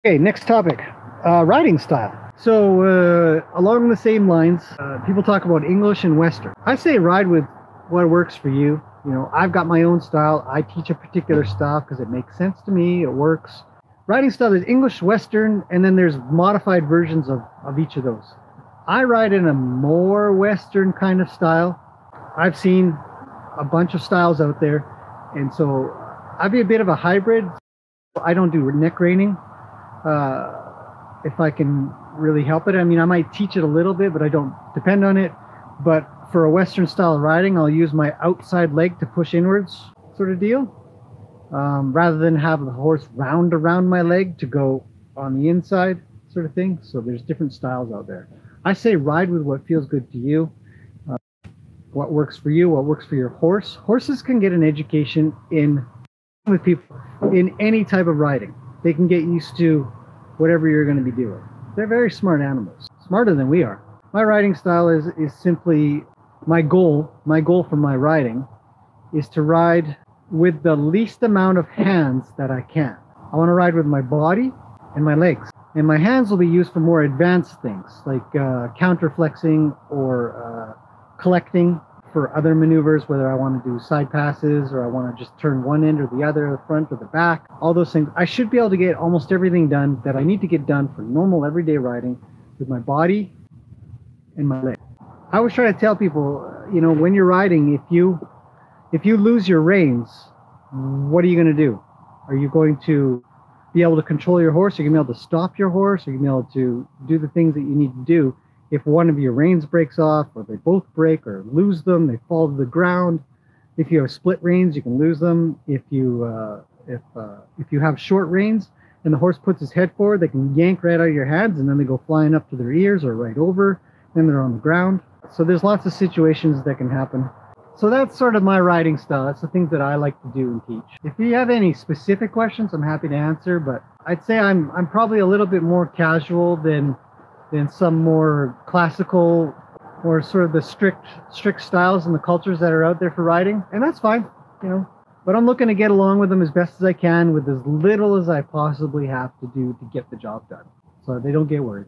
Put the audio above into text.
Okay, next topic, riding style. So along the same lines, people talk about English and Western. I say ride with what works for you. You know, I've got my own style. I teach a particular style because it makes sense to me. It works. Riding style is English, Western, and then there's modified versions of each of those. I ride in a more Western kind of style. I've seen a bunch of styles out there, and so I'd be a bit of a hybrid. I don't do neck reining if I can really help it. I mean, I might teach it a little bit, but I don't depend on it. But for a Western style of riding, I'll use my outside leg to push inwards, sort of deal, rather than have the horse round around my leg to go on the inside, sort of thing. So there's different styles out there. I say ride with what feels good to you, what works for you, what works for your horse. Horses can get an education in with people in any type of riding. They can get used to whatever you're going to be doing. They're very smart animals, smarter than we are. My riding style is simply my goal. My goal for my riding is to ride with the least amount of hands that I can. I want to ride with my body and my legs. And my hands will be used for more advanced things like counter flexing or collecting for other maneuvers, whether I want to do side passes or I want to just turn one end or the other, the front or the back, all those things. I should be able to get almost everything done that I need to get done for normal everyday riding with my body and my leg. I always try to tell people, you know, when you're riding, if you lose your reins, what are you going to do? Are you going to be able to control your horse? Are you going to be able to stop your horse? Are you going to be able to do the things that you need to do? If one of your reins breaks off, or they both break, or lose them, they fall to the ground. If you have split reins, you can lose them. If you have short reins and the horse puts his head forward, they can yank right out of your hands, and then they go flying up to their ears or right over, and they're on the ground. So there's lots of situations that can happen. So that's sort of my riding style. That's the things that I like to do and teach. If you have any specific questions, I'm happy to answer, but I'd say I'm probably a little bit more casual than some more classical or sort of the strict styles and the cultures that are out there for riding. And that's fine, you know. But I'm looking to get along with them as best as I can with as little as I possibly have to do to get the job done. So they don't get worried.